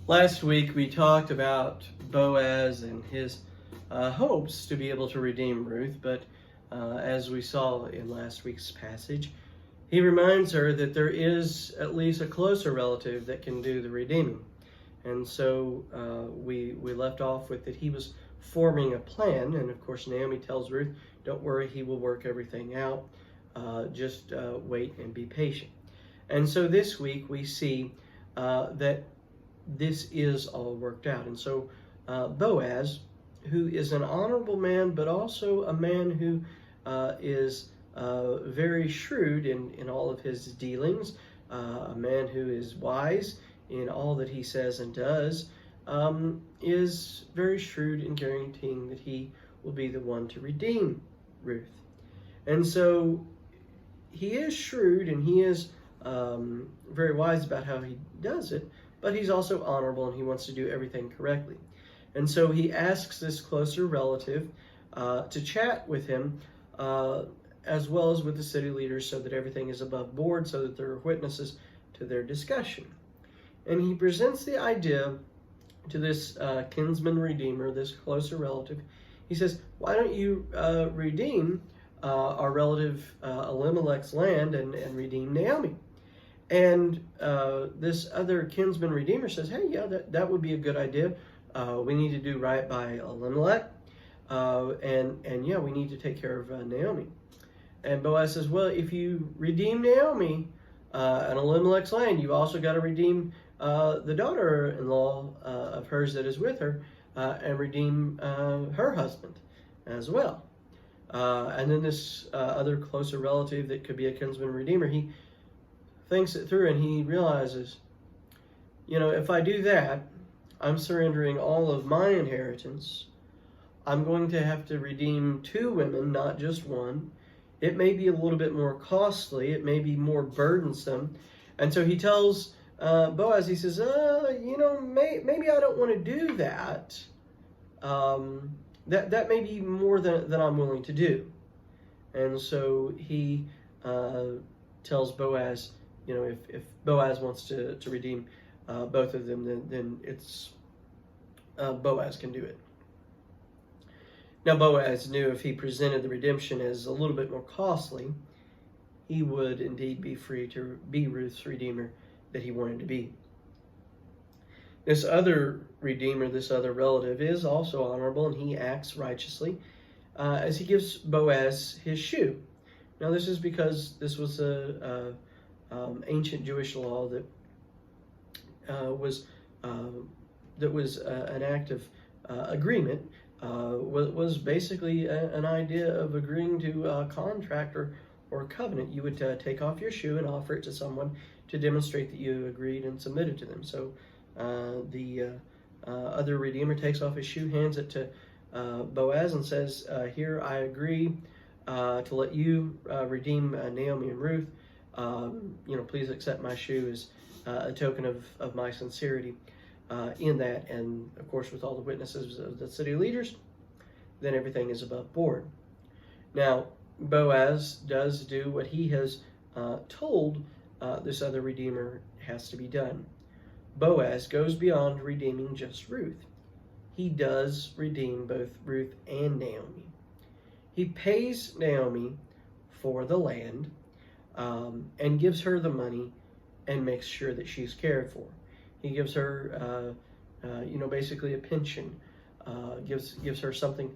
Last week we talked about Boaz and his hopes to be able to redeem Ruth, but as we saw in last week's passage, he reminds her that there is at least a closer relative that can do the redeeming. And so we left off with that he was forming a plan, and of course Naomi tells Ruth, don't worry, he will work everything out, just wait and be patient. And so this week we see that this is all worked out. And so Boaz, who is an honorable man, but also a man who is very shrewd in all of his dealings, a man who is wise in all that he says and does, is very shrewd in guaranteeing that he will be the one to redeem Ruth. And so he is shrewd and he is very wise about how he does it, but he's also honorable and he wants to do everything correctly. And so he asks this closer relative to chat with him as well as with the city leaders so that everything is above board, so that there are witnesses to their discussion. And he presents the idea to this kinsman-redeemer, this closer relative. He says, why don't you redeem our relative Elimelech's land and redeem Naomi? And this other kinsman redeemer says, hey, yeah, that would be a good idea. We need to do right by Elimelech. And yeah, we need to take care of Naomi. And Boaz says, well, if you redeem Naomi and Elimelech's land, you also got to redeem the daughter-in-law of hers that is with her and redeem her husband as well. And then this other closer relative that could be a kinsman redeemer, he thinks it through and he realizes, if I do that, I'm surrendering all of my inheritance. I'm going to have to redeem two women, not just one. It may be a little bit more costly. It may be more burdensome. And so he tells Boaz, he says, maybe I don't want to do that. That may be more than I'm willing to do. And so he tells Boaz, if Boaz wants to redeem both of them, then it's Boaz can do it. Now Boaz knew if he presented the redemption as a little bit more costly, he would indeed be free to be Ruth's redeemer that he wanted to be. This other redeemer, this other relative, is also honorable, and he acts righteously as he gives Boaz his shoe. Now this is because this was a ancient Jewish law that was an act of agreement. Was basically an idea of agreeing to a contract or covenant. You would take off your shoe and offer it to someone to demonstrate that you agreed and submitted to them. So the other redeemer takes off his shoe, hands it to Boaz, and says, here I agree to let you redeem Naomi and Ruth. Please accept my shoe as a token of my sincerity in that. And of course, with all the witnesses of the city leaders, then everything is above board. Now, Boaz does do what he has told this other redeemer has to be done. Boaz goes beyond redeeming just Ruth. He does redeem both Ruth and Naomi. He pays Naomi for the land and gives her the money and makes sure that she's cared for. He gives her, basically a pension, gives her something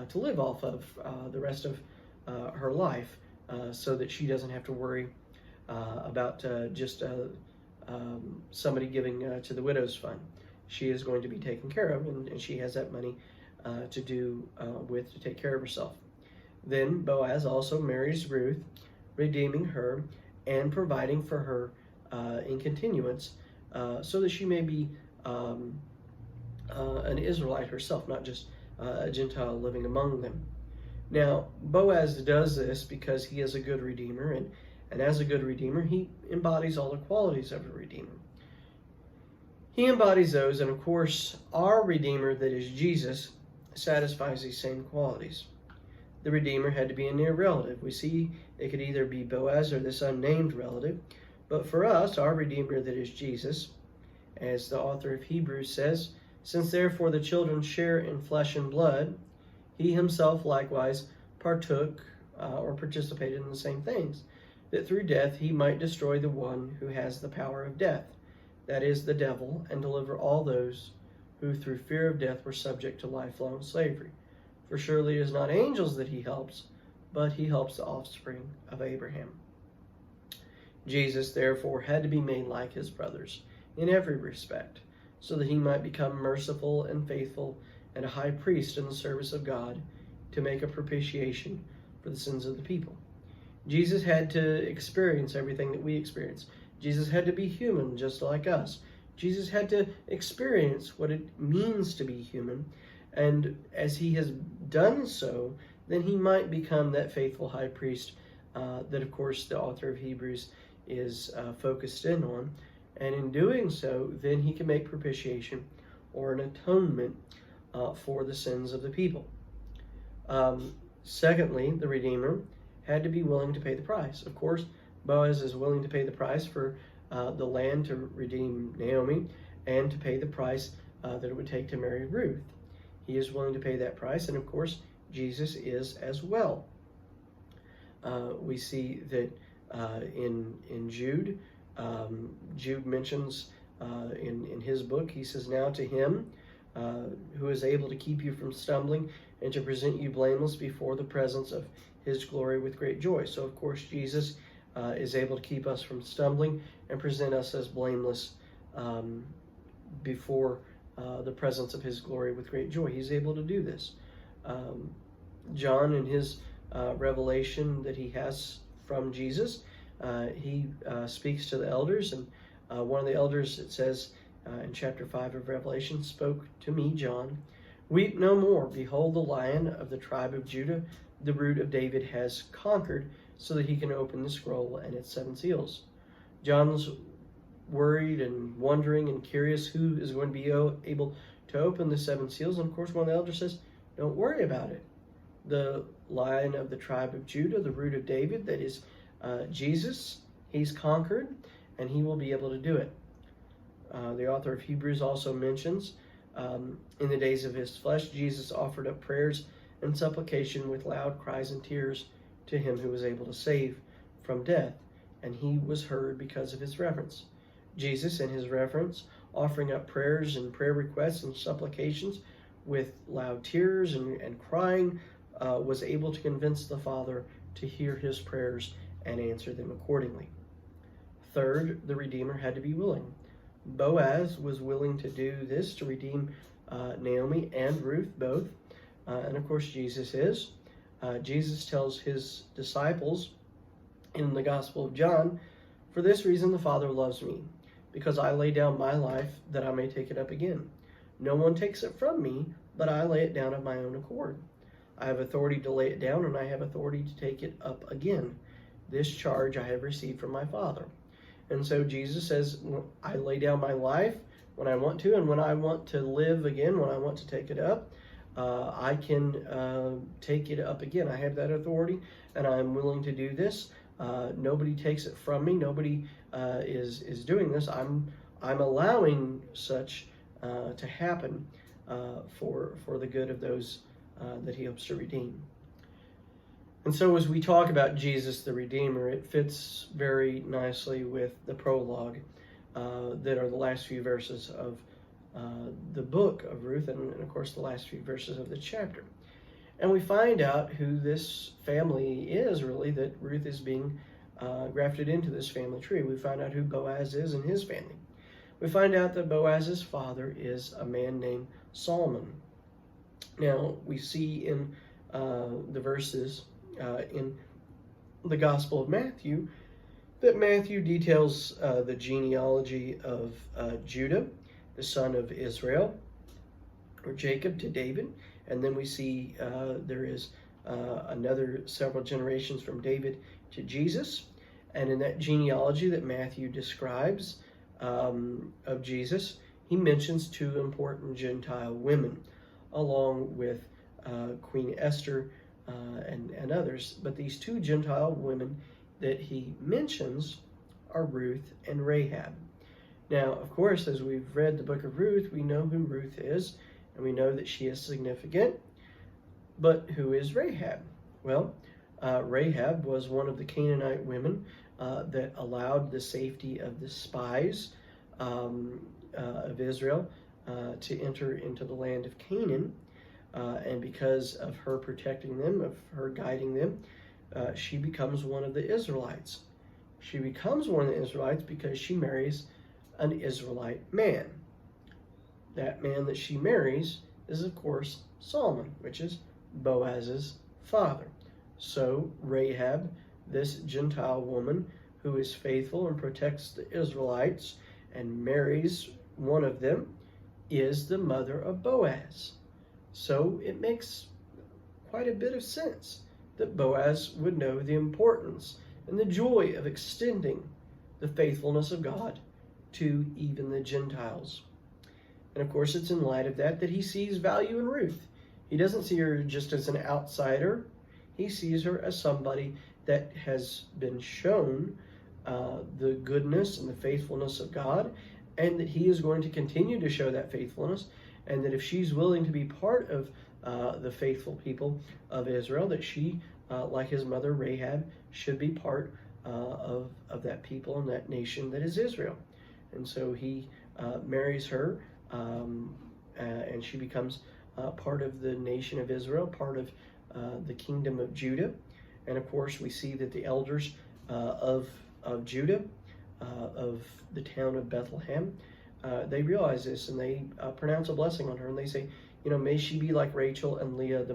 to live off of the rest of her life, so that she doesn't have to worry about just somebody giving to the widow's fund. She is going to be taken care of, and she has that money to do with to take care of herself. Then Boaz also marries Ruth, redeeming her and providing for her in continuance, so that she may be an Israelite herself, not just a Gentile living among them. Now, Boaz does this because he is a good redeemer, and as a good redeemer, he embodies all the qualities of a redeemer. He embodies those, and of course, our Redeemer, that is Jesus, satisfies these same qualities. The Redeemer had to be a near relative. We see it could either be Boaz or this unnamed relative, but for us, our Redeemer, that is Jesus, As the author of Hebrews says, since therefore the children share in flesh and blood, he himself likewise partook or participated in the same things, that through death he might destroy the one who has the power of death, that is, the devil, and deliver all those who through fear of death were subject to lifelong slavery. For surely it is not angels that he helps, but he helps the offspring of Abraham. Jesus, therefore, had to be made like his brothers in every respect, so that he might become merciful and faithful and a high priest in the service of God to make a propitiation for the sins of the people. Jesus had to experience everything that we experience. Jesus had to be human just like us. Jesus had to experience what it means to be human, and as he has done so, then he might become that faithful high priest that, of course, the author of Hebrews is focused in on. And in doing so, then he can make propitiation or an atonement for the sins of the people. Secondly, the Redeemer had to be willing to pay the price. Of course, Boaz is willing to pay the price for the land to redeem Naomi and to pay the price that it would take to marry Ruth. He is willing to pay that price, and of course, Jesus is as well. We see that in Jude, Jude mentions in his book, he says, now to him who is able to keep you from stumbling and to present you blameless before the presence of his glory with great joy. So, of course, Jesus is able to keep us from stumbling and present us as blameless before the presence of his glory with great joy. He's able to do this. John, in his revelation that he has from Jesus, he speaks to the elders, and one of the elders, it says in chapter 5 of Revelation, spoke to me, John, weep no more. Behold, the Lion of the tribe of Judah, the root of David, has conquered, so that he can open the scroll and its 7 seals. John's worried and wondering and curious who is going to be able to open the 7 seals, and of course one of the elders says, don't worry about it. The Lion of the tribe of Judah, the root of David, that is Jesus, he's conquered, and he will be able to do it. The author of Hebrews also mentions, in the days of his flesh, Jesus offered up prayers and supplication with loud cries and tears to him who was able to save from death, and he was heard because of his reverence. Jesus, in his reverence, offering up prayers and prayer requests and supplications with loud tears and crying, was able to convince the Father to hear his prayers and answer them accordingly. Third, the Redeemer had to be willing. Boaz was willing to do this to redeem Naomi and Ruth both, and of course Jesus is. Jesus tells his disciples in the Gospel of John, for this reason the Father loves me, because I lay down my life that I may take it up again. No one takes it from me, but I lay it down of my own accord. I have authority to lay it down, and I have authority to take it up again. This charge I have received from my Father. And so Jesus says, I lay down my life when I want to, and when I want to live again, when I want to take it up, I can take it up again. I have that authority, and I'm willing to do this. Nobody takes it from me. Nobody is doing this. I'm allowing such to happen for the good of those that he hopes to redeem. And so as we talk about Jesus the Redeemer, it fits very nicely with the prologue that are the last few verses of the book of Ruth, and of course the last few verses of the chapter. And we find out who this family is, really, that Ruth is being grafted into this family tree. We find out who Boaz is and his family. We find out that Boaz's father is a man named Solomon. Now, we see in the verses in the Gospel of Matthew that Matthew details the genealogy of Judah, the son of Israel, or Jacob, to David. And then we see there is another several generations from David to Jesus. And in that genealogy that Matthew describes of Jesus, he mentions 2 important Gentile women, along with Queen Esther and others. But these 2 Gentile women that he mentions are Ruth and Rahab. Now, of course, as we've read the book of Ruth, we know who Ruth is, and we know that she is significant. But who is Rahab? Well, Rahab was one of the Canaanite women that allowed the safety of the spies of Israel to enter into the land of Canaan. And because of her protecting them, of her guiding them, she becomes one of the Israelites. She becomes one of the Israelites because she marries an Israelite man. That man that she marries is, of course, Solomon, which is Boaz's father. So Rahab, this Gentile woman who is faithful and protects the Israelites and marries one of them, is the mother of Boaz. So it makes quite a bit of sense that Boaz would know the importance and the joy of extending the faithfulness of God to even the Gentiles. And of course, it's in light of that he sees value in Ruth. He doesn't see her just as an outsider. He sees her as somebody that has been shown the goodness and the faithfulness of God, and that he is going to continue to show that faithfulness, and that if she's willing to be part of the faithful people of Israel, that she, like his mother Rahab, should be part of that people and that nation that is Israel. And so he marries her, and she becomes part of the nation of Israel, part of the kingdom of Judah. And of course, we see that the elders of Judah, of the town of Bethlehem, they realize this, and they pronounce a blessing on her, and they say, may she be like Rachel and Leah, the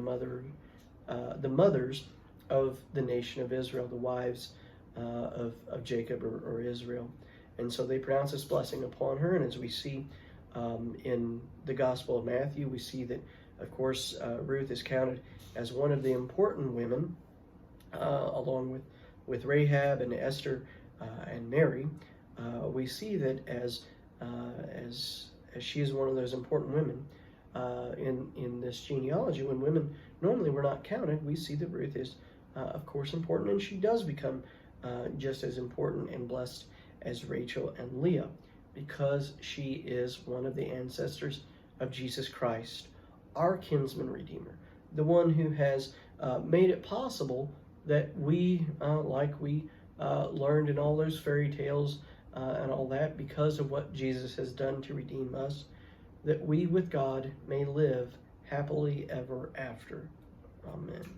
mothers of the nation of Israel, the wives of Jacob or Israel. And so they pronounce this blessing upon her. And as we see in the Gospel of Matthew, we see that, of course, Ruth is counted as one of the important women, along with Rahab and Esther and Mary. We see that as she is one of those important women in this genealogy. When women normally were not counted, we see that Ruth is, of course, important, and she does become just as important and blessed as Rachel and Leah, because she is one of the ancestors of Jesus Christ, our kinsman-redeemer, the one who has made it possible that we, like we learned in all those fairy tales and all that, because of what Jesus has done to redeem us, that we with God may live happily ever after. Amen.